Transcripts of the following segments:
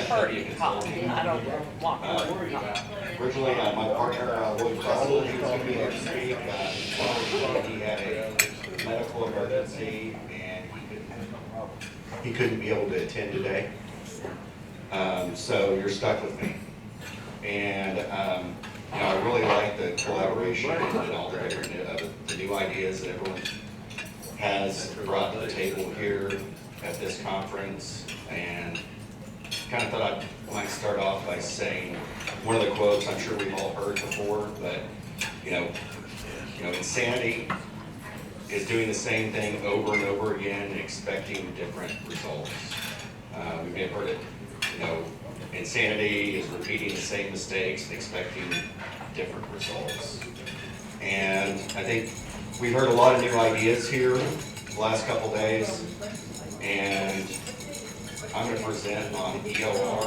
Study and Consulting. I don't want to. Originally, my partner, Lloyd Russell, he was going to be here to speak. He had a medical emergency and he couldn't be able to attend today. So you're stuck with me. And you know, I really like the collaboration and all the different the new ideas that everyone has brought to the table here at this conference. And kind of thought I might start off by saying one of the quotes I'm sure we've all heard before, but you know, insanity is doing the same thing over and over again and expecting different results. We may have heard it, you know, insanity is repeating the same mistakes and expecting different results. And I think we've heard a lot of new ideas here the last couple days, and I'm going to present on EOR.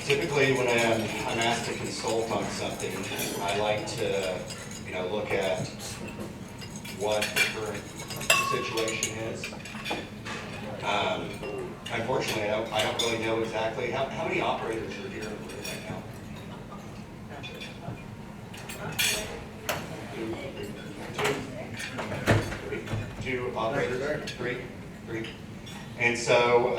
Typically, when I'm asked to consult on something, I like to, you know, look at what the current situation is. Unfortunately, I don't really know exactly how many operators are here in the room right now. Two operators, three. And so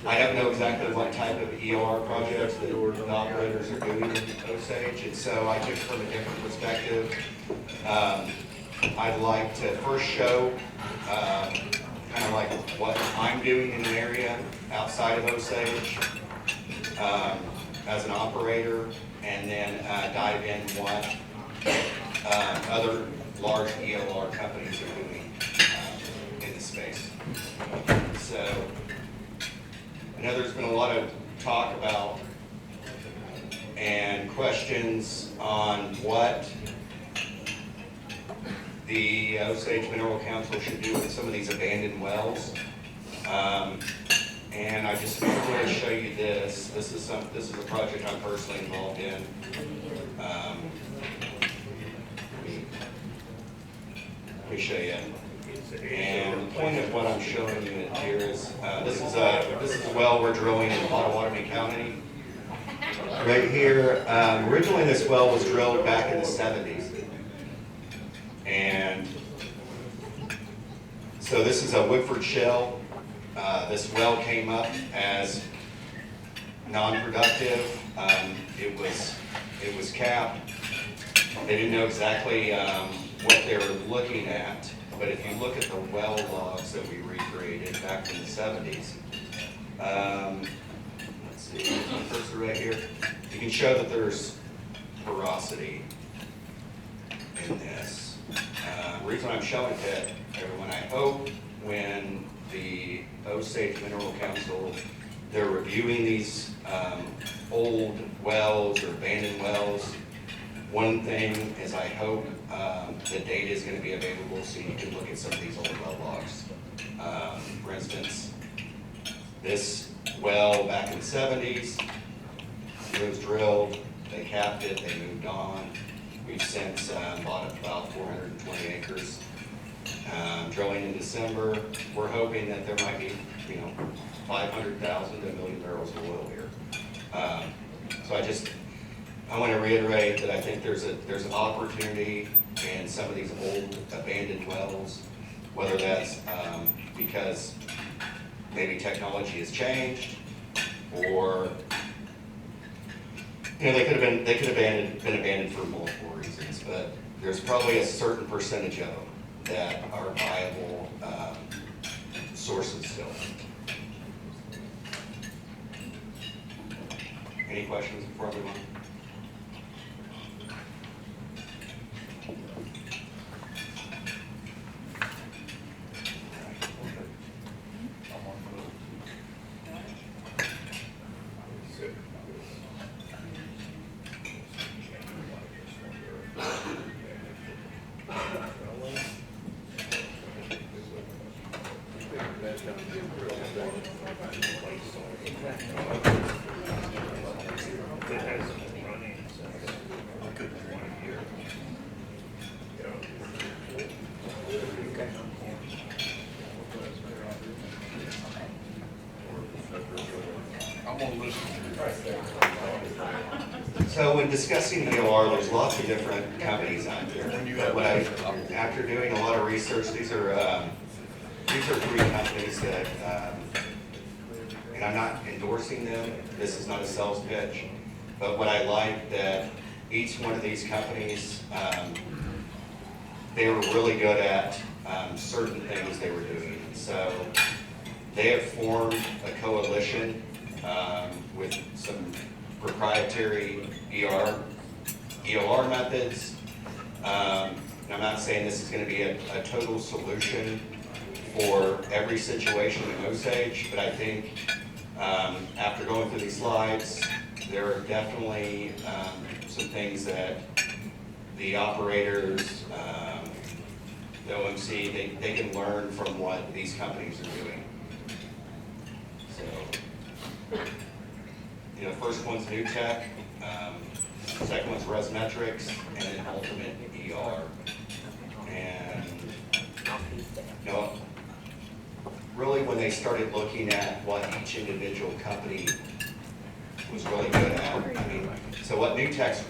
I don't know exactly what type of EOR projects that the operators are doing in Osage, and so I took it from a different perspective. I'd like to first show kind of like what I'm doing in an area outside of Osage as an operator, and then dive in what other large EOR companies are doing in the space. So I know there's been a lot of talk about and questions on what the Osage Mineral Council should do with some of these abandoned wells. And I just want to show you this. This is a project I'm personally involved in. Let me show you. And the point of what I'm showing you here is this is a well we're drilling in Potawatomi County. Right here, originally this well was drilled back in the 70s. And so this is a Woodford shell. This well came up as non-productive. It was capped. They didn't know exactly what they were looking at, but if you look at the well logs that we recreated back in the 70s, let's see, cursor right here, you can show that there's porosity in this. The reason I'm showing it to everyone, I hope when the Osage Mineral Council, they're reviewing these old wells or abandoned wells, one thing is I hope the data is going to be available so you can look at some of these old well logs. For instance, this well back in the 70s, it was drilled, they capped it, they moved on. We've since bought about 420 acres. Drilling in December, we're hoping that there might be, 500,000 to 1 million barrels of oil here. So I want to reiterate that I think there's an opportunity in some of these old abandoned wells, whether that's because maybe technology has changed, or they could have been abandoned for multiple reasons, but there's probably a certain percentage of them that are viable sources still. Any questions before we move on? I'm gonna listen to you. So when discussing EOR, there's lots of different companies out there. But what after doing a lot of research, these are three companies that, and I'm not endorsing them. This is not a sales pitch. But what I like that each one of these companies, they were really good at certain things they were doing. So they have formed a coalition with some proprietary EOR methods. And I'm not saying this is going to be a total solution for every situation in Osage, but I think after going through these slides, there are definitely some things that the operators, the OMC, they can learn from what these companies are doing. So, you know, first one's New Tech, second one's Resmetrics, and then Ultimate EOR. And, you know, really when they started looking at what each individual company was really good at, I mean, so what New Tech's,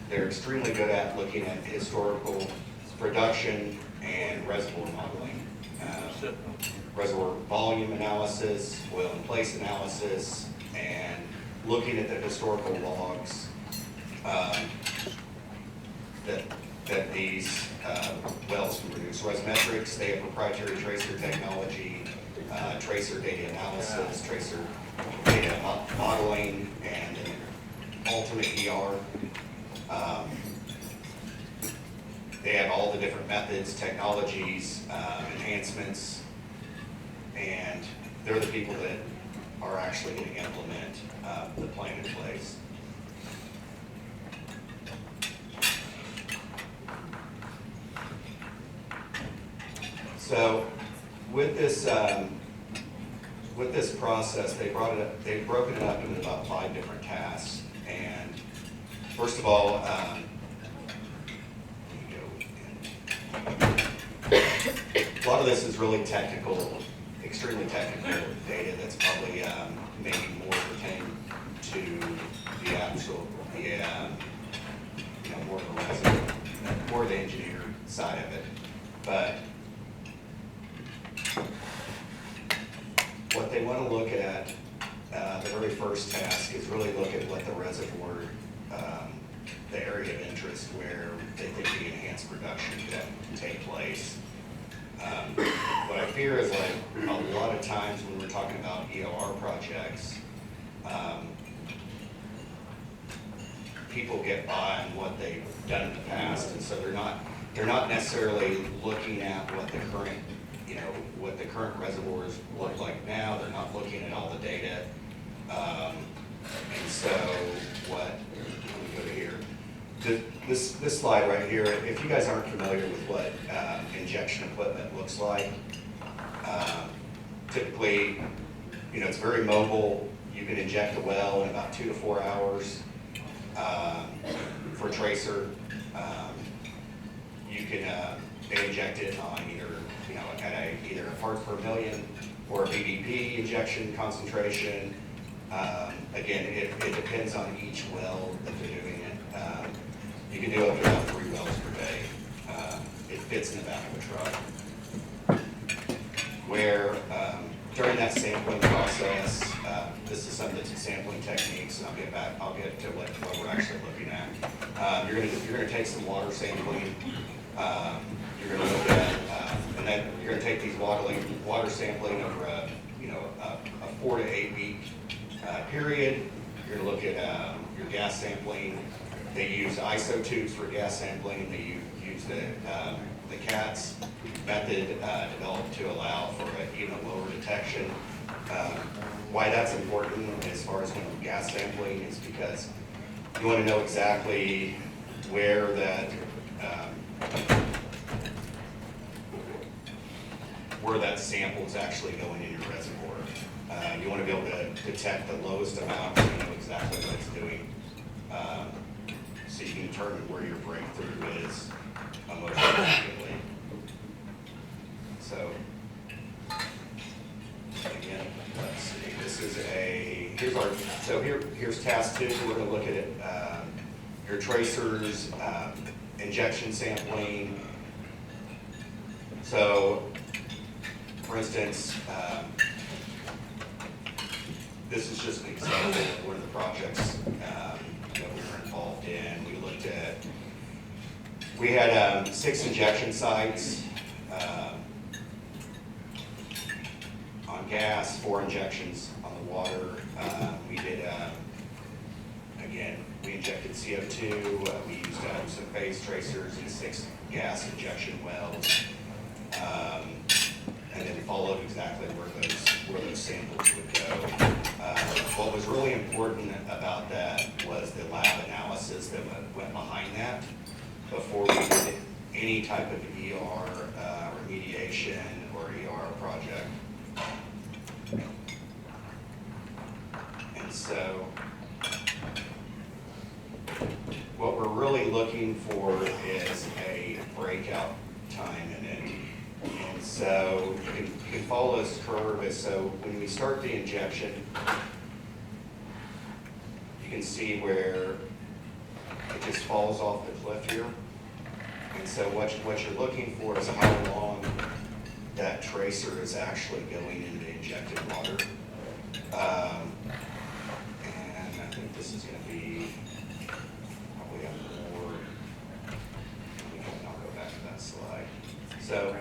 they're extremely good at looking at historical production and reservoir modeling, reservoir volume analysis, oil in place analysis, and looking at the historical logs that these wells can produce. Resmetrics, they have proprietary tracer technology, tracer data analysis, tracer data modeling, and Ultimate EOR. They have all the different methods, technologies, enhancements, and they're the people that are actually going to implement the plan in place. So with this process, they've broken it up into about 5 different tasks. And first of all, a lot of this is really technical, extremely technical data that's probably maybe more pertaining to the actual, you know, more the engineer side of it. But what they want to look at, the very first task is really look at what the reservoir, the area of interest where they think the enhanced production can take place. What I fear is like a lot of times when we're talking about EOR projects, people get by on what they've done in the past, and so they're not necessarily looking at what the current, you know, what the current reservoirs look like now. They're not looking at all the data, and so let me go to here. This slide right here, if you guys aren't familiar with what injection equipment looks like, typically, you know, it's very mobile. You can inject a well in about 2 to 4 hours. For tracer, you can inject it on either, you know, at either a part per million or a BDP injection concentration. Again, it depends on each well that they're doing it. You can do up to about 3 wells per day. It fits in the back of a truck. Where during that sampling process, this is some of the sampling techniques, and I'll get to what we're actually looking at. You're gonna take some water sampling. You're gonna look at, and then you're gonna take these water sampling over a 4 to 8 week period. You're gonna look at your gas sampling. They use ISO tubes for gas sampling. They use the CATS method developed to allow for even a lower detection. Why that's important as far as when gas sampling is because you want to know exactly where that sample is actually going in your reservoir. You want to be able to detect the lowest amount so you know exactly what it's doing. So you can determine where your breakthrough is most effectively. So again, let's see. This is a here's task 2. We're going to look at your tracers, injection sampling. So, for instance, this is just an example of one of the projects that we were involved in. We had 6 injection sites on gas, 4 injections on the water. We did, again, we injected CO2. We used some phase tracers in 6 gas injection wells, and then followed exactly where those samples would go. What was really important about that was the lab analysis that went behind that before we did any type of EOR remediation or EOR project. And so what we're really looking for is a breakout time in it. And so you can follow this curve. So when we start the injection, you can see where it just falls off the cliff here. And so what you're looking for is how long that tracer is actually going into the injected water. And I think this is going to be probably a more, I'll go back to that slide. So,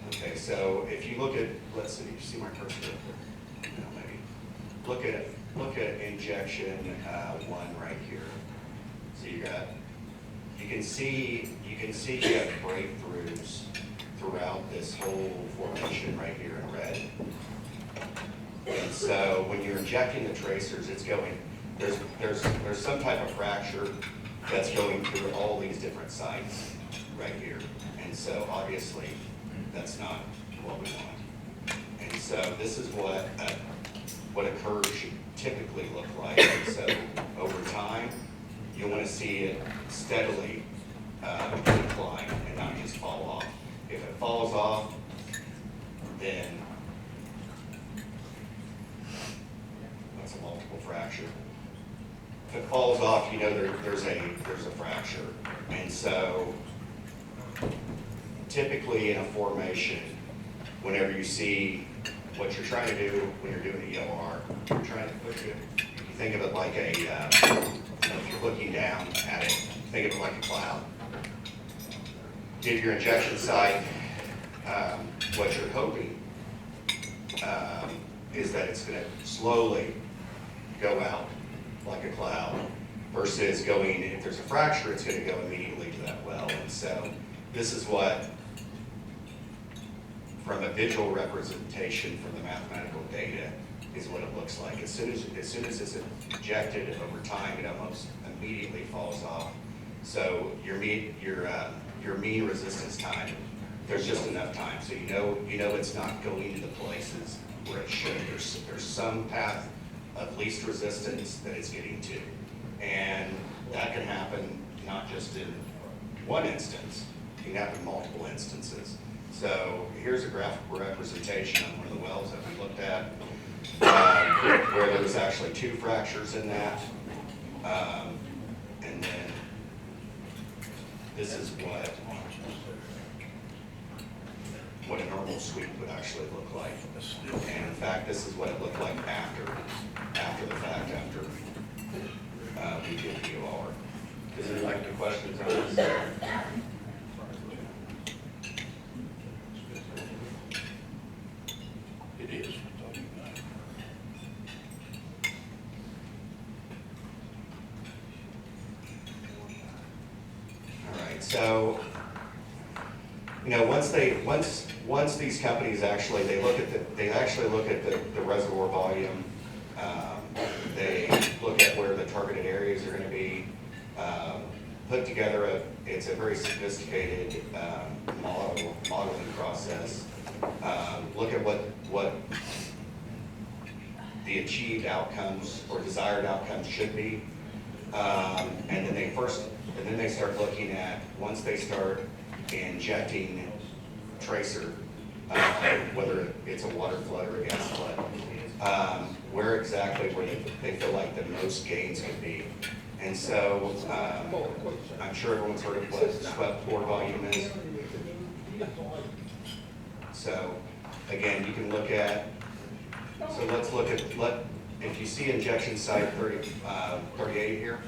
okay, so if you look at, let's see, you see my cursor? No, maybe. Look at injection 1 right here. So you can see you have breakthroughs throughout this whole formation right here in red. And so when you're injecting the tracers, it's going, there's some type of fracture that's going through all these different sites right here. And so obviously that's not what we want. And so this is what a curve should typically look like. And so over time, you want to see it steadily decline and not just fall off. If it falls off, then that's a multiple fracture. If it falls off, you know there's a fracture. And so typically in a formation, whenever you see what you're trying to do when you're doing EOR, you're trying to push it. You think of it like if you're looking down at it, think of it like a cloud. Give your injection site, what you're hoping is that it's going to slowly go out like a cloud versus going, if there's a fracture, it's going to go immediately to that well. And so this is what, from a visual representation from the mathematical data, is what it looks like. As soon as it's injected over time, it almost immediately falls off. So your mean resistance time, there's just enough time. So you know it's not going to the places where it should. There's some path of least resistance that it's getting to. And that can happen not just in one instance, it can happen in multiple instances. So here's a graphical representation on one of the wells that we looked at, where there was actually 2 fractures in that. And then this is what a normal sweep would actually look like. And in fact, this is what it looked like after the fact, after we did EOR. Is there any questions on this? It is. All right, so once these companies actually look at the reservoir volume, they look at where the targeted areas are going to be, put together it's a very sophisticated modeling process. Look at what the achieved outcomes or desired outcomes should be, and then they start looking at, once they start injecting tracer, whether it's a water flood or a gas flood, where exactly where they feel like the most gains could be. And so I'm sure everyone's heard of what swept pore volume is. So again, you can look at, so let's look at, if you see injection site 38 here,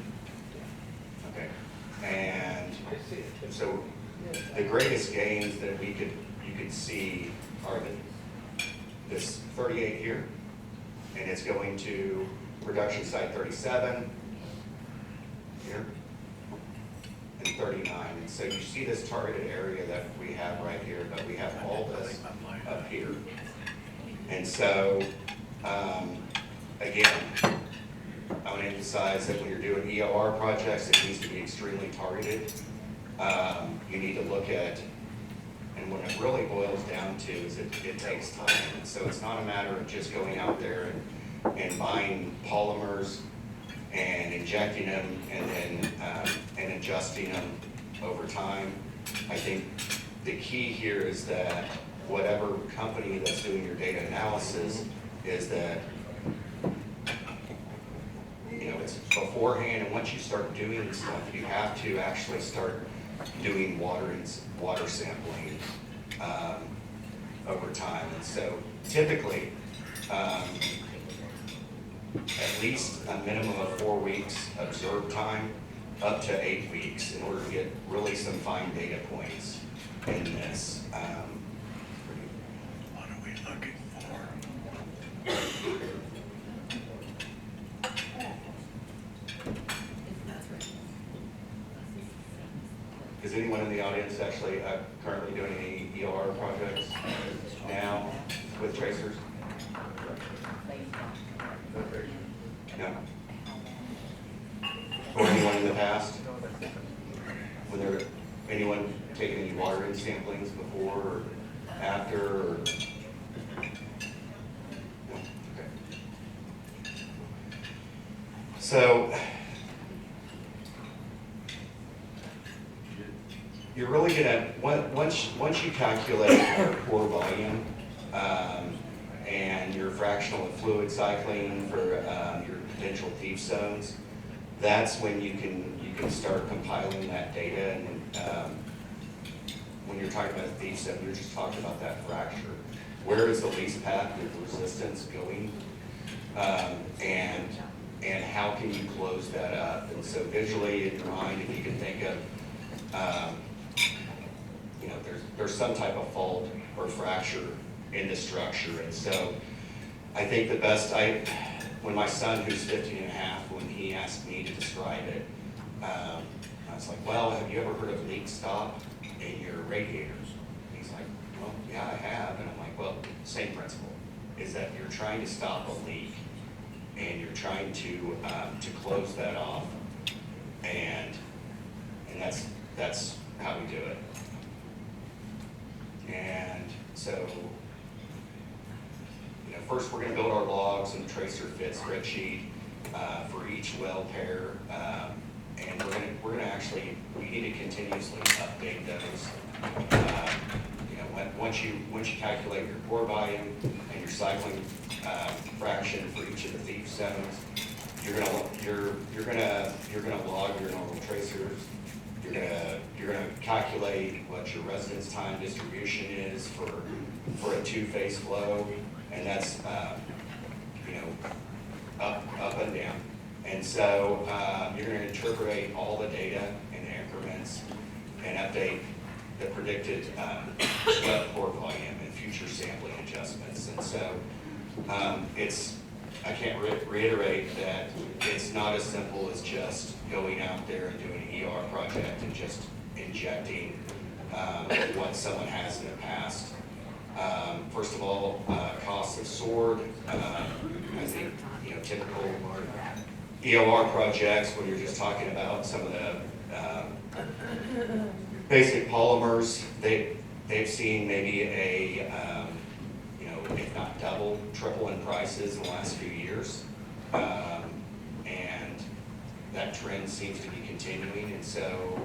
okay, and so the greatest gains that you could see are this 38 here, and it's going to production site 37 here, and 39. And so you see this targeted area that we have right here, but we have all this up here. And so, again, I want to emphasize that when you're doing EOR projects, it needs to be extremely targeted. You need to look at, and what it really boils down to is it takes time. And so it's not a matter of just going out there and buying polymers and injecting them and then and adjusting them over time. I think the key here is that whatever company that's doing your data analysis is that, you know, it's beforehand, and once you start doing stuff, you have to actually start doing water sampling over time. And so typically, at least a minimum of 4 weeks observed time, up to 8 weeks, in order to get really some fine data points in this. What are we looking for? Is anyone in the audience actually currently doing any EOR projects now with tracers? No? Or anyone in the past? Was there anyone taking any water in samplings before or after? Or? No? Okay. So, you're really gonna, once you calculate your pore volume and your fractional and fluid cycling for your potential thief zones, that's when you can start compiling that data. And when you're talking about a thief zone, you're just talking about that fracture. Where is the least path of resistance going? And how can you close that up? And so visually in your mind, if you can think of, you know, there's some type of fault or fracture in the structure. And so I think the best, when my son, who's 15 and a half, when he asked me to describe it, I was like, well, have you ever heard of leak stop in your radiators? And he's like, well, yeah, I have. And I'm like, well, same principle, is that you're trying to stop a leak and you're trying to close that off. And that's how we do it. And so, you know, first we're going to build our logs and tracer fit spreadsheet for each well pair, and we're going to actually, we need to continuously update those. You know, once you calculate your pore volume and your cycling fraction for each of the thief zones, you're gonna log your normal tracers. You're gonna calculate what your residence time distribution is for a two-phase flow, and that's you know, up and down. And so you're gonna interpolate all the data in increments and update the predicted wet pore volume and future sampling adjustments. And so I can't reiterate that it's not as simple as just going out there and doing an EOR project and just injecting what someone has in the past. First of all, costs have soared. I think, you know, typical EOR projects, when you're just talking about some of the basic polymers, they've seen maybe a you know, if not double, triple in prices in the last few years, and that trend seems to be continuing. And so,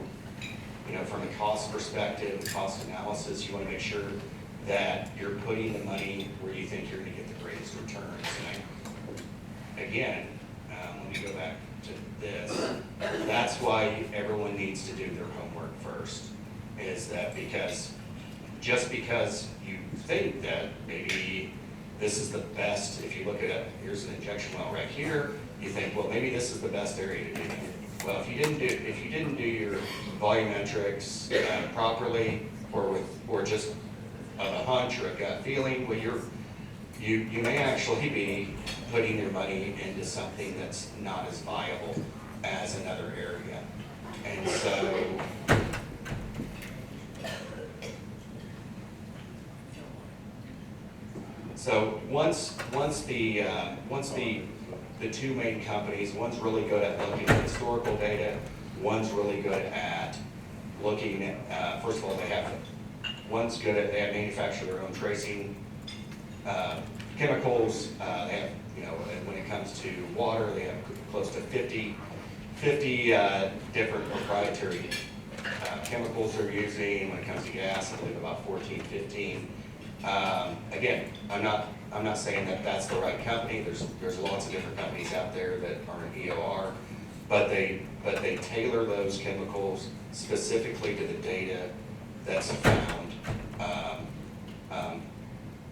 you know, from a cost perspective, cost analysis, you want to make sure that you're putting the money where you think you're gonna get the greatest returns. And again, let me go back to this. That's why everyone needs to do their homework first, is that just because you think that maybe this is the best, if you look at it, here's an injection well right here, you think, well, maybe this is the best area to do it. Well, if you didn't do your volumetrics properly, or just a hunch or a gut feeling, well, you may actually be putting your money into something that's not as viable as another area. And so once the two main companies, one's really good at looking at historical data, one's really good at looking at, first of all, they have manufacture their own tracing chemicals. They have, when it comes to water, they have close to 50 different proprietary chemicals they're using. When it comes to gas, I believe about 14, 15. Again, I'm not saying that that's the right company. There's lots of different companies out there that are an EOR, but they tailor those chemicals specifically to the data that's found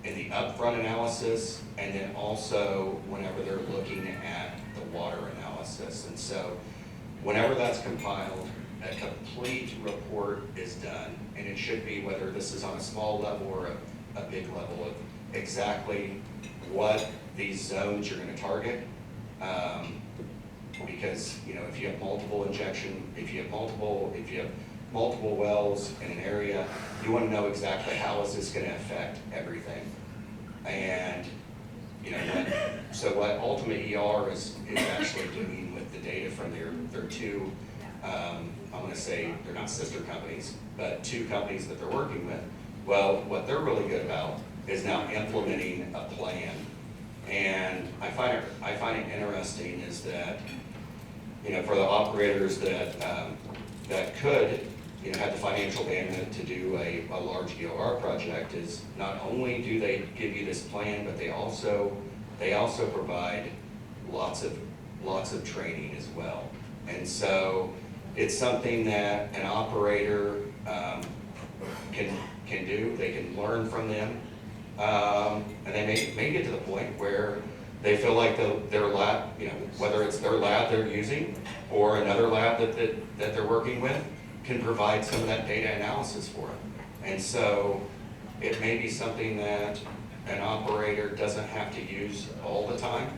in the upfront analysis, and then also whenever they're looking at the water analysis. And so whenever that's compiled, a complete report is done, and it should be, whether this is on a small level or a big level, of exactly what these zones you're going to target. Because if you have multiple injection, if you have multiple wells in an area, you want to know exactly how is this going to affect everything. And so what Ultimate EOR is actually doing with the data from their two, I'm going to say they're not sister companies, but two companies that they're working with. Well, what they're really good about is now implementing a plan. And I find it interesting is that, for the operators that could, have the financial bandwidth to do a large EOR project, is not only do they give you this plan, but they also provide lots of training as well. And so it's something that an operator can do. They can learn from them, and they may get to the point where they feel like their lab, whether it's their lab they're using or another lab that they're working with, can provide some of that data analysis for them. And so it may be something that an operator doesn't have to use all the time,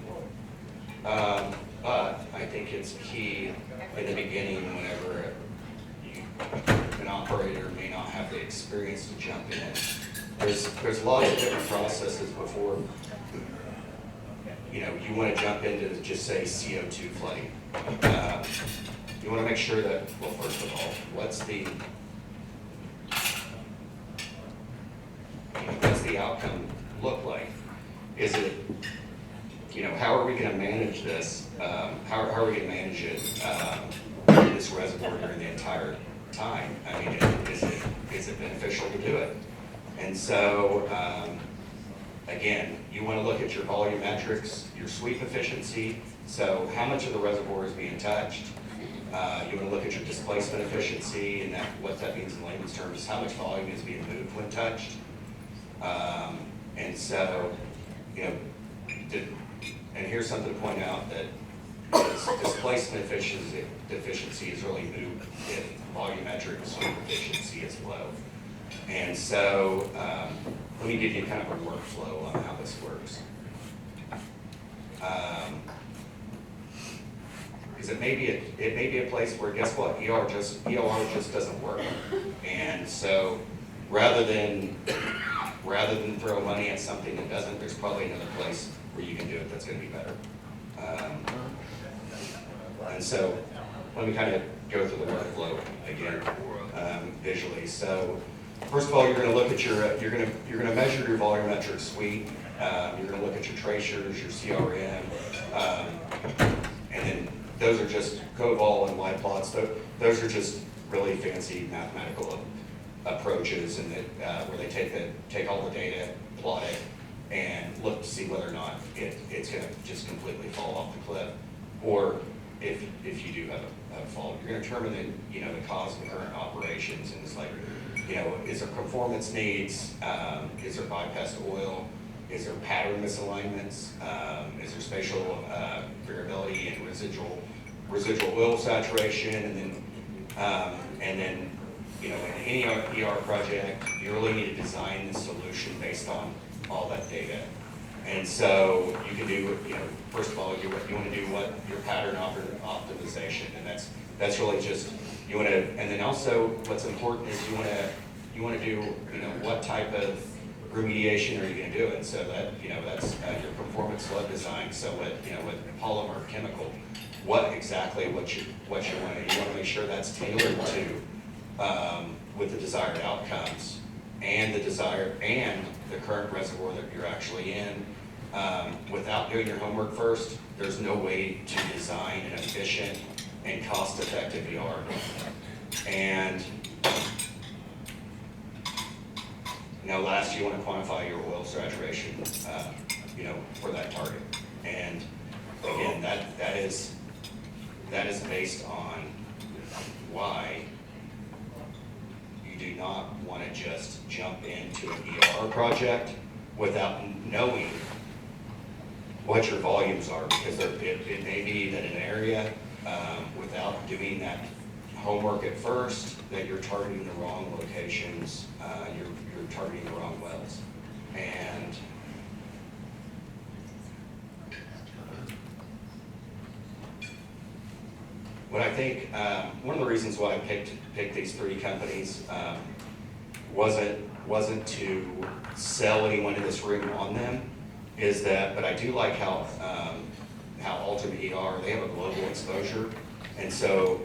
but I think it's key in the beginning whenever an operator may not have the experience to jump in. There's lots of different processes before you want to jump into, just say, CO2 flooding. You want to make sure that, well, first of all, what's the outcome look like? Is it, how are we going to manage this? How are we going to manage it, this reservoir during the entire time? I mean, is it beneficial to do it? And so, again, you want to look at your volumetrics, your sweep efficiency. So how much of the reservoir is being touched? You want to look at your displacement efficiency, and what that means in layman's terms is how much volume is being moved when touched. And so, and here's something to point out, that displacement efficiency is really moved if volumetric sweep efficiency is low. And so, let me give you kind of a workflow on how this works. Because it may be a place where, guess what, EOR just doesn't work. And so rather than throw money at something that doesn't, there's probably another place where you can do it that's going to be better. And so let me kind of go through the workflow again visually. So first of all, you're going to look at you're going to measure your volumetric sweep. You're going to look at your tracers, your CRM, and then those are just COVOL and Y plots. Those are just really fancy mathematical approaches, and that where they take all the data, plot it, and look to see whether or not it's going to just completely fall off the cliff, or if you do have a fault, you're going to determine the cause of the current operations, and it's like, is there performance needs, is there bypassed oil, is there pattern misalignments, is there spatial variability and residual oil saturation, and then in any ER project, you really need to design the solution based on all that data. And so you can do, first of all, you want to do your pattern optimization, and that's really just, you want to, and then also what's important is you want to do, what type of remediation are you going to do? And so that, that's your performance flood design. So with polymer chemical, what you want to make sure that's tailored to with the desired outcomes and the current reservoir that you're actually in. Without doing your homework first, there's no way to design an efficient and cost-effective EOR. And last, you want to quantify your oil saturation, for that target. And again, that is based on why you do not want to just jump into an EOR project without knowing what your volumes are, because it may be that in an area, without doing that homework at first, that you're targeting the wrong locations, you're targeting the wrong wells. And what I think, one of the reasons why I picked these three companies wasn't to sell anyone in this room on them, is that, but I do like how Ultimate EOR, they have a global exposure, and so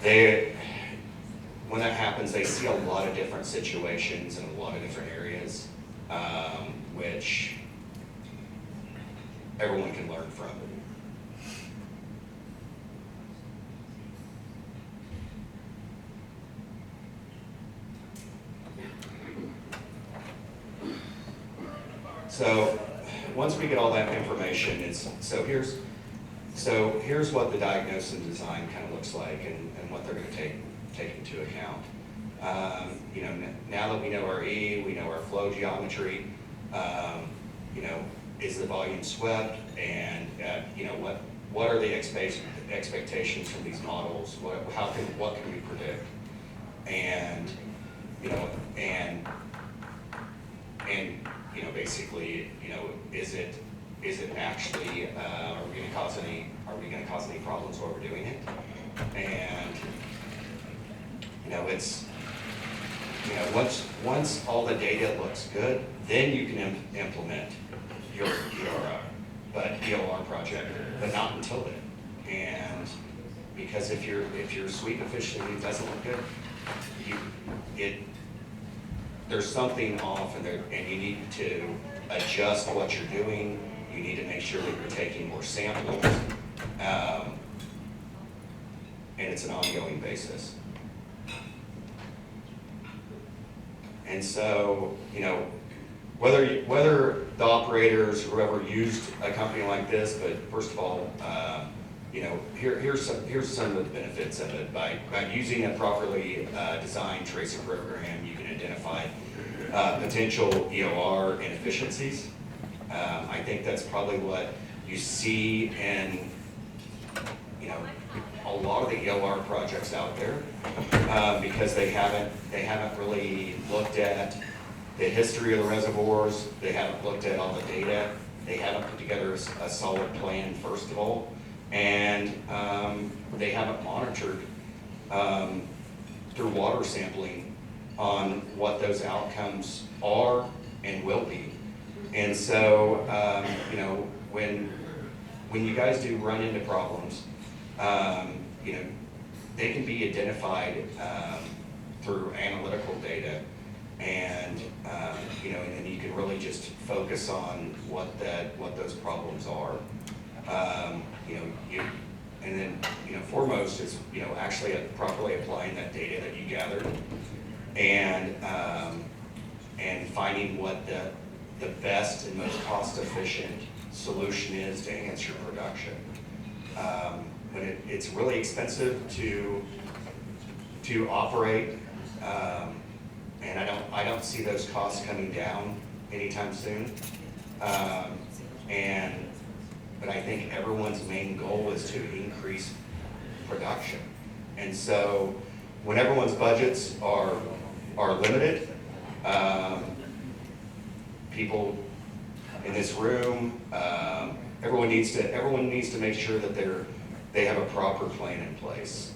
when that happens, they see a lot of different situations in a lot of different areas, which everyone can learn from. So once we get all that information, here's what the diagnosis and design kind of looks like, and what they're going to take into account. Now that we know our E, we know our flow geometry, is the volume swept, and what are the expectations from these models? What can we predict? And basically, is it actually, are we going to cause any problems while we're doing it? And it's, once all the data looks good, then you can implement your EOR project, but not until then. And because if your sweep efficiency doesn't look good, there's something off, and you need to adjust what you're doing. You need to make sure that you're taking more samples, and it's an ongoing basis. And so, whether the operators, whoever used a company like this, but first of all, here's some of the benefits of it. By using a properly designed tracer program, you can identify potential EOR inefficiencies. I think that's probably what you see in a lot of the EOR projects out there, because they haven't really looked at the history of the reservoirs. They haven't looked at all the data. They haven't put together a solid plan, first of all, and they haven't monitored through water sampling on what those outcomes are and will be. And so, when you guys do run into problems, they can be identified through analytical data, and and then you can really just focus on what those problems are. And then foremost is actually properly applying that data that you gathered, and finding what the best and most cost-efficient solution is to enhance your production. When it's really expensive to operate, and I don't see those costs coming down anytime soon. But I think everyone's main goal is to increase production. And so when everyone's budgets are limited, people in this room, everyone needs to make sure that they have a proper plan in place.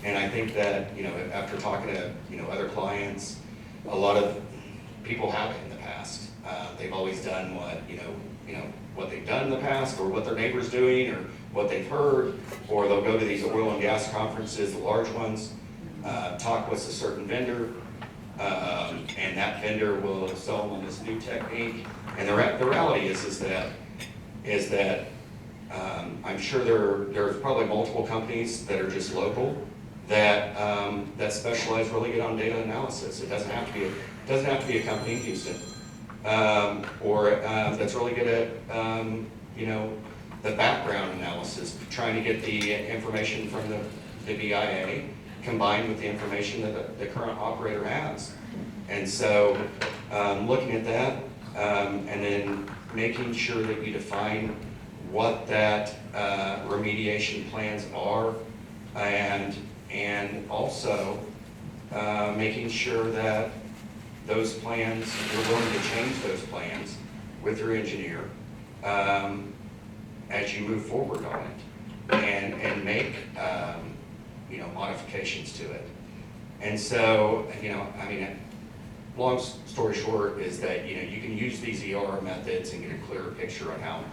And I think that, after talking to, other clients, a lot of people have it in the past. They've always done what they've done in the past, or what their neighbor's doing, or what they've heard, or they'll go to these oil and gas conferences, the large ones, talk with a certain vendor, and that vendor will sell them on this new technique. And the reality is that I'm sure there's probably multiple companies that are just local that specialize really good on data analysis. It doesn't have to be a company in Houston, or that's really good at the background analysis, trying to get the information from the BIA combined with the information that the current operator has. And so looking at that, and then making sure that you define what that remediation plans are, and also making sure that those plans, you're willing to change those plans with your engineer as you move forward on it, and make modifications to it. And so, long story short is that you can use these EOR methods and get a clearer picture on how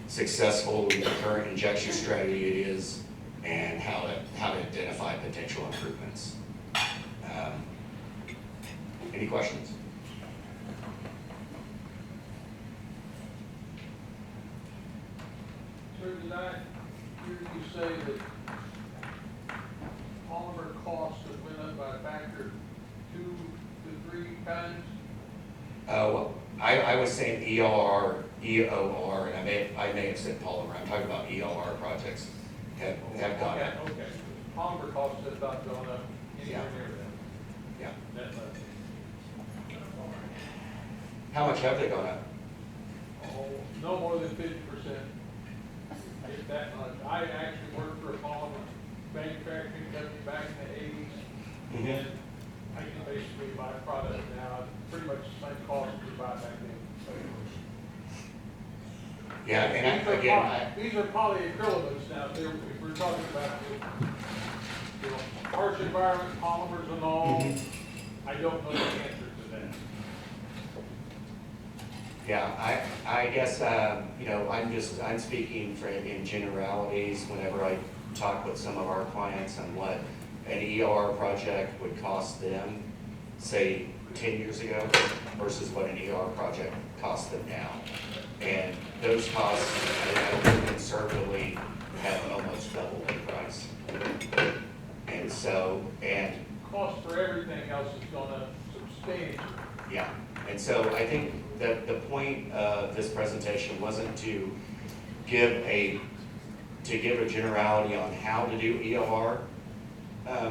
successful the current injection strategy it is, and how to identify potential improvements. Any questions? Sir, did I hear you say that polymer costs have went up by a factor 2 to 3 times? Well, I was saying EOR, and I may have said polymer. I'm talking about EOR projects have gone up. Okay. Polymer costs have not gone up anywhere near Yeah. that much. How much have they gone up? Oh, no more than 50%. If that much. I actually worked for a polymer manufacturing company back in the 80s, and I can basically buy product now pretty much the same cost as we buy back then. Yeah, and these are polyacrylaments now. If we're talking about harsh environment polymers and all, I don't know the answer to that. Yeah, I guess, I'm speaking in generalities whenever I talk with some of our clients on what an EOR project would cost them, say 10 years ago, versus what an EOR project costs them now. And those costs, conservatively, have almost doubled in price. And so, Cost for everything else has gone up substantially. yeah, and so I think that the point of this presentation wasn't to give a generality on how to do EOR,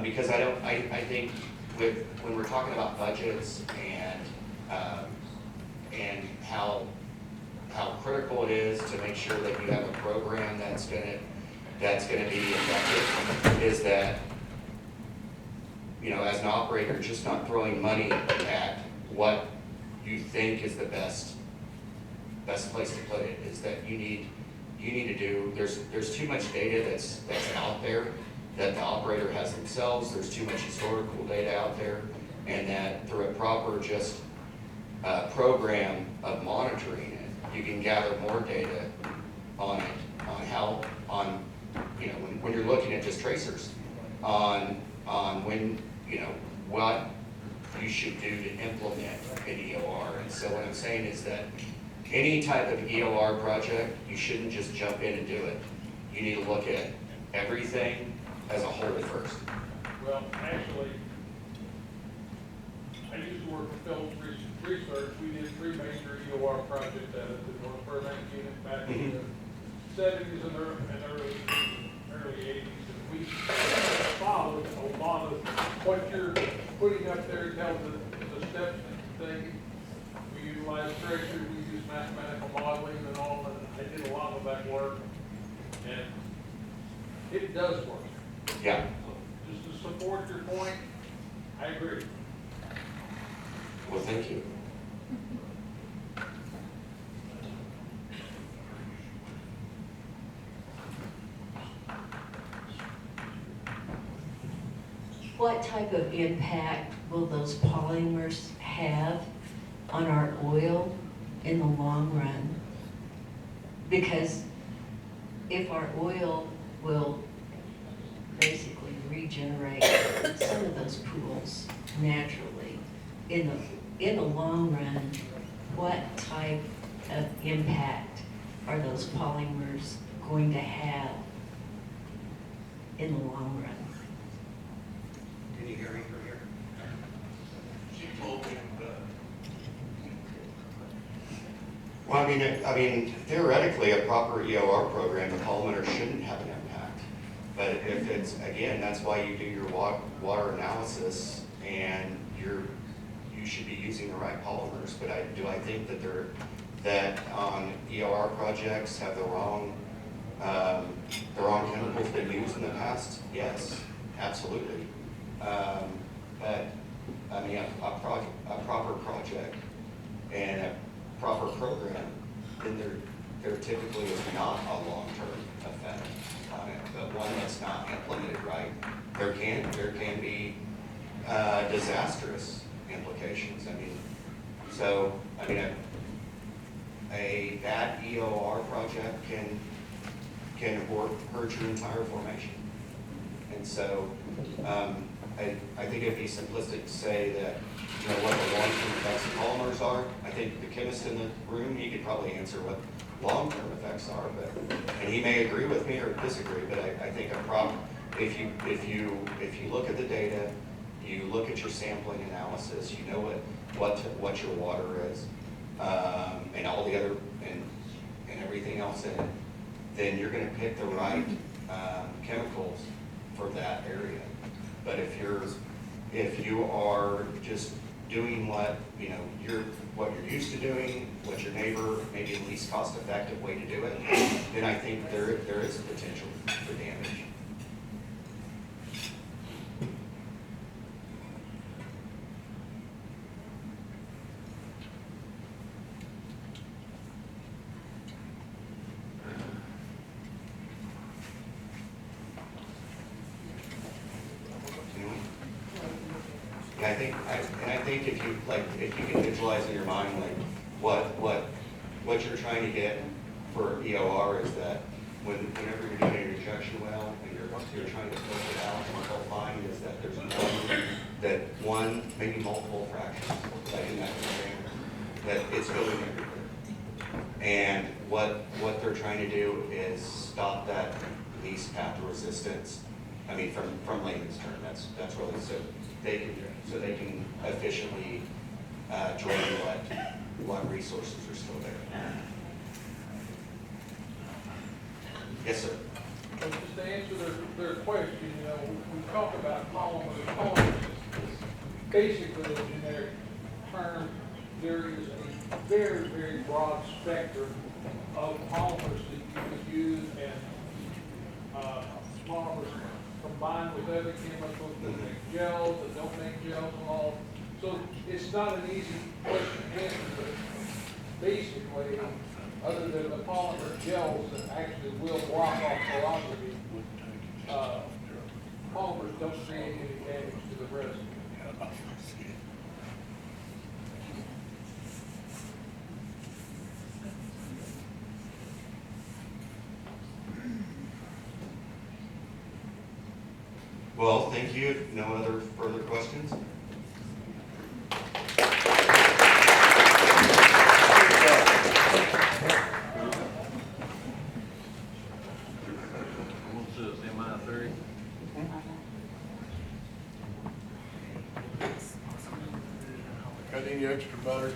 because I think when we're talking about budgets and how critical it is to make sure that you have a program that's gonna be effective, is that as an operator, just not throwing money at what you think is the best place to put it, is that you need to do, there's too much data that's out there that the operator has themselves. There's too much historical data out there, and that through a proper program of monitoring it, you can gather more data on it, when you're looking at just tracers, on when, what you should do to implement an EOR. And so what I'm saying is that any type of EOR project, you shouldn't just jump in and do it. You need to look at everything as a whole first. Well, actually, I used to work for Phillips Research. We did 3 major EOR projects out of the North Burbank unit back in the 70s and early 80s. And we followed a lot of what you're putting up there, tell the steps and things. We utilize pressure, we use mathematical modeling and all, and I did a lot of that work. And it does work. Yeah. So just to support your point, I agree. Well, thank you. What type of impact will those polymers have on our oil in the long run? Because if our oil will basically regenerate some of those pools naturally, in the long run, what type of impact are those polymers going to have in the long run? Can you hear me from here? She told me, Well, I mean, theoretically, a proper EOR program, the polymer shouldn't have an impact. But if it's, again, that's why you do your water analysis, and you should be using the right polymers. But do I think that that on EOR projects have the wrong chemicals been used in the past? Yes, absolutely. But I mean, a proper project and a proper program, then there typically is not a long-term effect on it. But one that's not implemented right, there can be disastrous implications. I mean, so I mean, a bad EOR project can hurt your entire formation. And so I think it'd be simplistic to say that, you know, what the long-term effects of polymers are. I think the chemist in the room, he could probably answer what long-term effects are, and he may agree with me or disagree, but I think if you look at the data, you look at your sampling analysis, you know what your water is, and all the other, and everything else in it, then you're gonna pick the right chemicals for that area. But if you are just doing what you're used to doing, what your neighbor, maybe the least cost-effective way to do it, then I think there is a potential for damage. And I think if you can visualize in your mind like what you're trying to get for EOR is that whenever you're doing an injection well and you're trying to filter it out, what you'll find is that one, maybe multiple fractions, like in that container, that it's going everywhere. And what they're trying to do is stop that least path of resistance. I mean, from layman's term, that's really so they can efficiently drain what resources are still there. Yes, sir. Just to answer their question, you know, we talk about polymers. Polymers is basically a generic term. There is a very, very broad spectrum of polymers that you can use, and polymers combined with other chemicals that make gels, that don't make gels and all. So it's not an easy question to answer, but basically, other than the polymer gels that actually will block off porosity, polymers don't create any damage to the resin. Well, thank you. No other further questions? any extra butter?